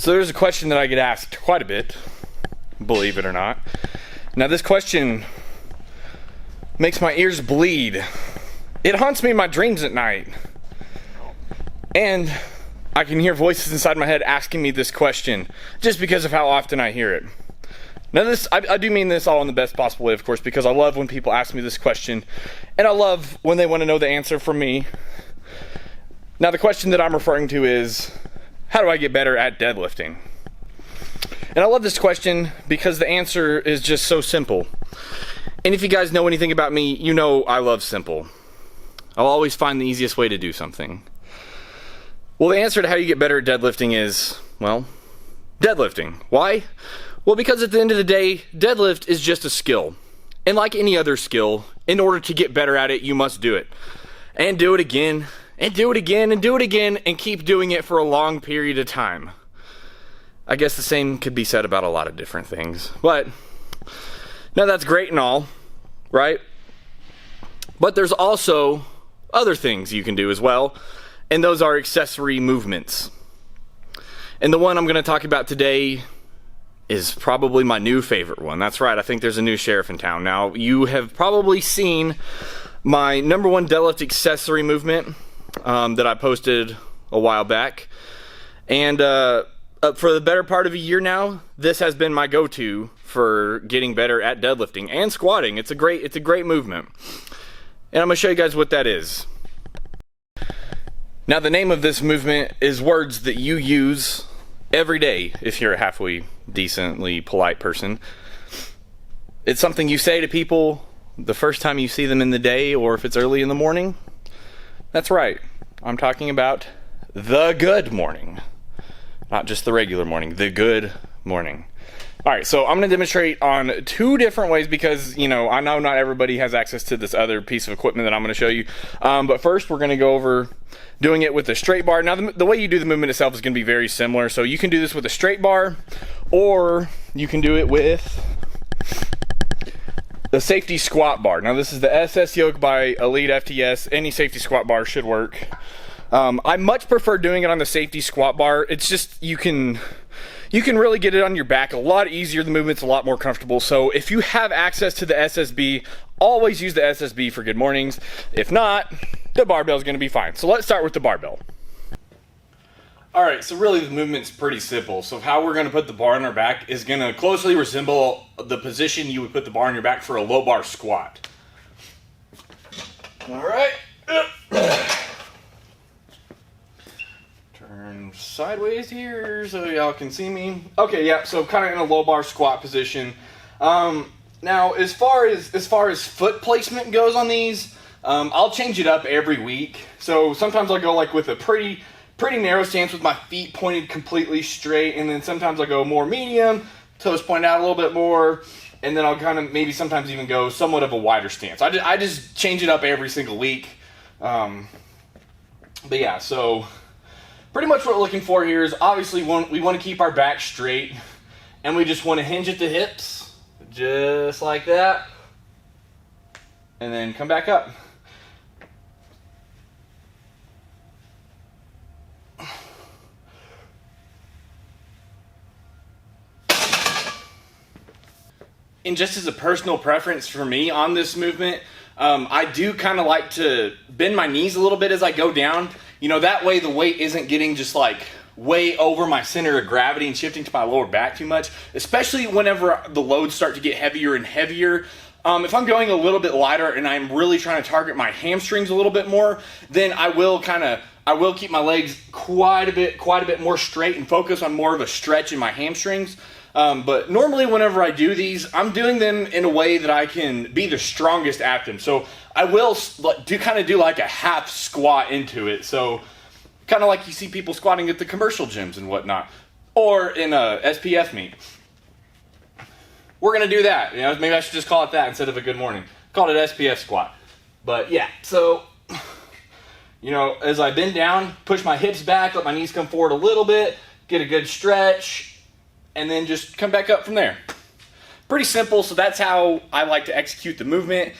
So there's a question that I get asked quite a bit, believe it or not. Now this question makes my ears bleed. It haunts me in my dreams at night. And I can hear voices inside my head asking me this question just because of how often I hear it. Now this, I do mean this all in the best possible way, of course, because I love when people ask me this question, and I love when they want to know the answer from me. Now the question that I'm referring to is, how do I get better at deadlifting? And I love this question because the answer is just so simple. And if you guys know anything about me, you know I love simple. I'll always find the easiest way to do something. Well, the answer to how you get better at deadlifting is, well, deadlifting. Why? Well, because at the end of the day, deadlift is just a skill. And like any other skill, in order to get better at it, you must do it. And do it again, and do it again, and do it again, and keep doing it for a long period of time. I guess the same could be said about a lot of different things. But, now that's great and all, right? But there's also other things you can do as well, and those are accessory movements. And the one I'm going to talk about today is probably my new favorite one. That's right, I think there's a new sheriff in town. Now, you have probably seen my number one deadlift accessory movement that I posted a while back. And for the better part of a year now, this has been my go-to for getting better at deadlifting and squatting. It's a great movement. And I'm going to show you guys what that is. Now, the name of this movement is words that you use every day if you're a halfway decently polite person. It's something you say to people the first time you see them in the day, or if it's early in the morning. That's right, I'm talking about the good morning. Not just the regular morning, the good morning. Alright, so I'm going to demonstrate on two different ways because, you know, I know not everybody has access to this other piece of equipment that I'm going to show you. But first we're going to go over doing it with a straight bar. Now the way you do the movement itself is going to be very similar. So you can do this with a straight bar, or you can do it with the safety squat bar. Now this is the SS Yoke by Elite FTS. Any safety squat bar should work. I much prefer doing it on the safety squat bar. It's just, you can really get it on your back a lot easier. The movement's a lot more comfortable. So if you have access to the SSB, always use the SSB for good mornings. If not, the barbell is going to be fine. So let's start with the barbell. Alright, so really the movement's pretty simple. So how we're going to put the bar on our back is going to closely resemble the position you would put the bar on your back for a low bar squat. Alright. Turn sideways here so y'all can see me. Okay, yeah, so kind of in a low bar squat position. Now, as far as foot placement goes on these, I'll change it up every week. So sometimes I'll go like with a pretty narrow stance with my feet pointed completely straight, and then sometimes I'll go more medium, toes point out a little bit more, and then I'll kind of maybe sometimes even go somewhat of a wider stance. I just change it up every single week. But yeah, so pretty much what we're looking for here is obviously we want to keep our back straight, and we just want to hinge at the hips, just like that, and then come back up. And just as a personal preference for me on this movement, I do kind of like to bend my knees a little bit as I go down. You know, that way the weight isn't getting just like way over my center of gravity and shifting to my lower back too much, especially whenever the loads start to get heavier and heavier. If I'm going a little bit lighter and I'm really trying to target my hamstrings a little bit more, then I will keep my legs quite a bit more straight and focus on more of a stretch in my hamstrings. But normally whenever I do these, I'm doing them in a way that I can be the strongest at them. So I will do like a half squat into it. So kind of like you see people squatting at the commercial gyms and whatnot, or in a SPF meet. We're going to do that. You know, maybe I should just call it that instead of a good morning. Call it SPF squat. But yeah, so, you know, as I bend down, push my hips back, let my knees come forward a little bit, get a good stretch, and then just come back up from there. Pretty simple, so that's how I like to execute the movement.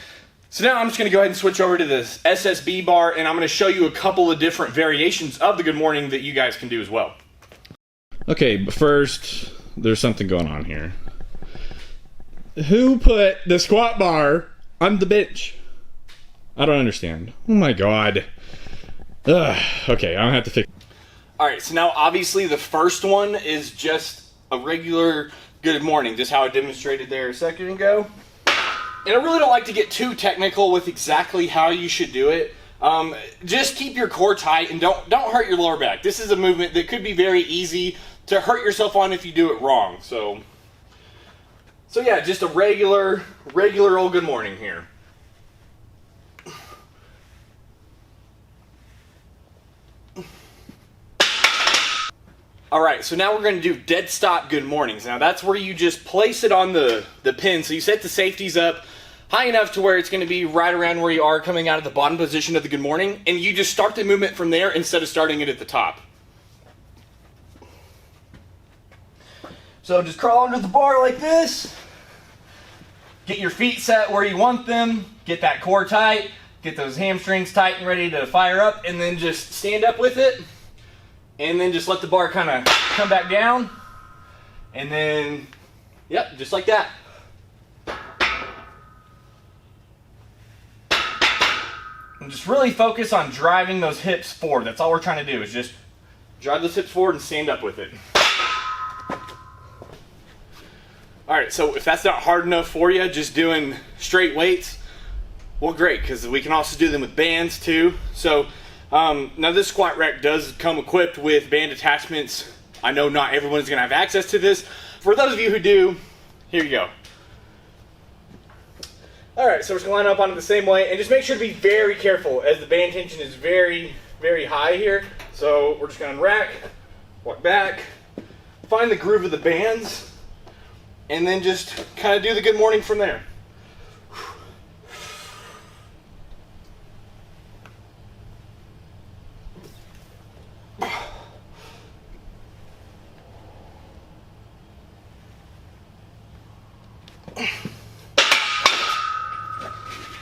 So now I'm just going to go ahead and switch over to this SSB bar, and I'm going to show you a couple of different variations of the good morning that you guys can do as well. Okay, but first, there's something going on here. Who put the squat bar on the bench? I don't understand. Oh my god. Ugh. Okay, I don't have to fix. Alright, so now obviously the first one is just a regular good morning, just how I demonstrated there a second ago. And I really don't like to get too technical with exactly how you should do it. Just keep your core tight and don't hurt your lower back. This is a movement that could be very easy to hurt yourself on if you do it wrong. So yeah, just a regular old good morning here. Alright, so now we're going to do dead stop good mornings. Now that's where you just place it on the pin. So you set the safeties up high enough to where it's going to be right around where you are coming out of the bottom position of the good morning. And you just start the movement from there instead of starting it at the top. So just crawl under the bar like this. Get your feet set where you want them. Get that core tight. Get those hamstrings tight and ready to fire up. And then just stand up with it. And then just let the bar kind of come back down. And then, yep, just like that. And just really focus on driving those hips forward. That's all we're trying to do, is just drive those hips forward and stand up with it. Alright, so if that's not hard enough for you, just doing straight weights, well great, because we can also do them with bands too. So now this squat rack does come equipped with band attachments. I know not everyone's going to have access to this. For those of you who do, here you go. Alright, so we're just going to line up on it the same way, and just make sure to be very careful as the band tension is very, very high here. So we're just going to rack, walk back, find the groove of the bands, and then just kind of do the good morning from there.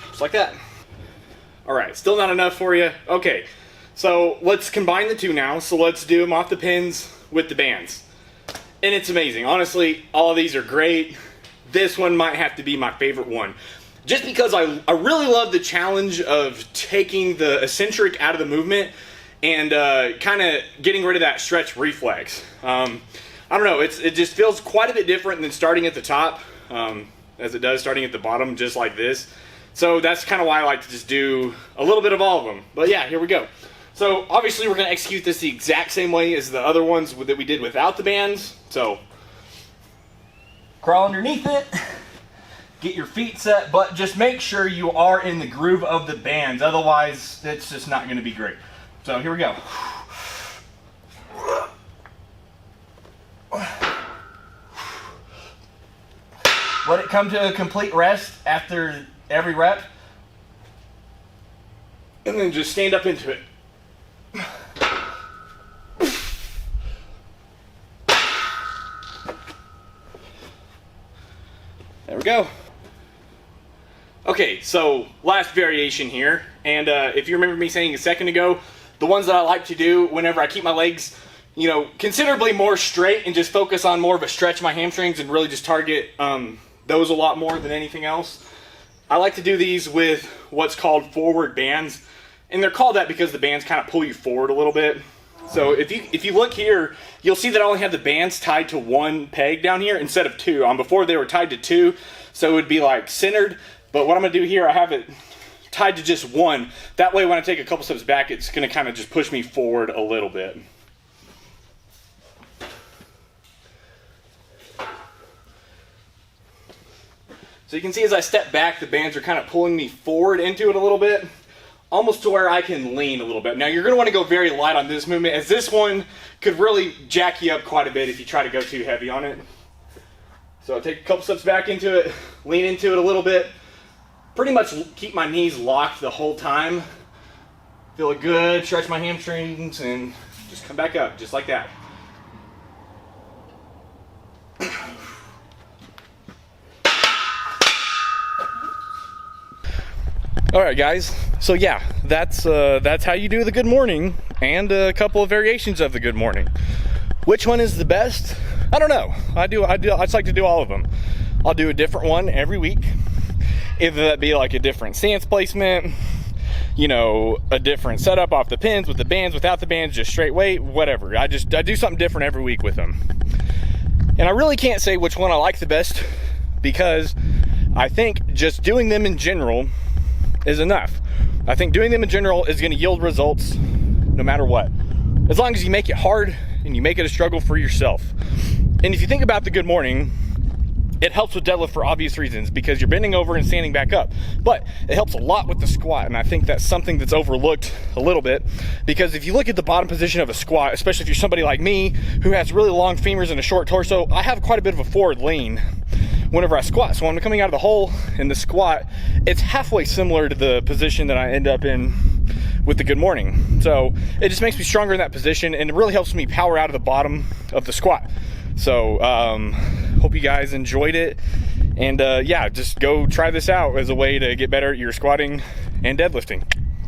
Just like that. Alright, still not enough for you? Okay, so let's combine the two now. So let's do them off the pins with the bands. And it's amazing. Honestly, all of these are great. This one might have to be my favorite one. Just because I really love the challenge of taking the eccentric out of the movement and kind of getting rid of that stretch reflex. I don't know, it just feels quite a bit different than starting at the top, as it does starting at the bottom, just like this. So that's kind of why I like to just do a little bit of all of them. But yeah, here we go. So obviously we're going to execute this the exact same way as the other ones that we did without the bands. So crawl underneath it, get your feet set, but just make sure you are in the groove of the bands. Otherwise, it's just not going to be great. So here we go. Let it come to a complete rest after every rep. And then just stand up into it. There we go. Okay, so last variation here. And if you remember me saying a second ago, the ones that I like to do whenever I keep my legs, you know, considerably more straight and just focus on more of a stretch my hamstrings and really just target those a lot more than anything else. I like to do these with what's called forward bands, and they're called that because the bands kind of pull you forward a little bit. So if you look here, you'll see that I only have the bands tied to one peg down here instead of two. Before they were tied to two, so it would be like centered. But what I'm going to do here, I have it tied to just one. That way when I take a couple steps back, it's going to kind of just push me forward a little bit. So you can see as I step back, the bands are kind of pulling me forward into it a little bit, almost to where I can lean a little bit. Now you're going to want to go very light on this movement, as this one could really jack you up quite a bit if you try to go too heavy on it. So I'll take a couple steps back into it, lean into it a little bit, pretty much keep my knees locked the whole time. Feel it good, stretch my hamstrings, and just come back up, just like that. Alright guys, so yeah, that's how you do the good morning, and a couple of variations of the good morning. Which one is the best? I don't know. I just like to do all of them. I'll do a different one every week. Either that be like a different stance placement, you know, a different setup off the pins, with the bands, without the bands, just straight weight, whatever. I do something different every week with them. And I really can't say which one I like the best, because I think just doing them in general is enough. I think doing them in general is going to yield results no matter what, as long as you make it hard and you make it a struggle for yourself. And if you think about the good morning, it helps with deadlift for obvious reasons, because you're bending over and standing back up, but it helps a lot with the squat. And I think that's something that's overlooked a little bit, because if you look at the bottom position of a squat, especially if you're somebody like me who has really long femurs and a short torso, I have quite a bit of a forward lean whenever I squat. So when I'm coming out of the hole in the squat, it's halfway similar to the position that I end up in with the good morning. So it just makes me stronger in that position, and it really helps me power out of the bottom of the squat. So hope you guys enjoyed it, and yeah, just go try this out as a way to get better at your squatting and deadlifting.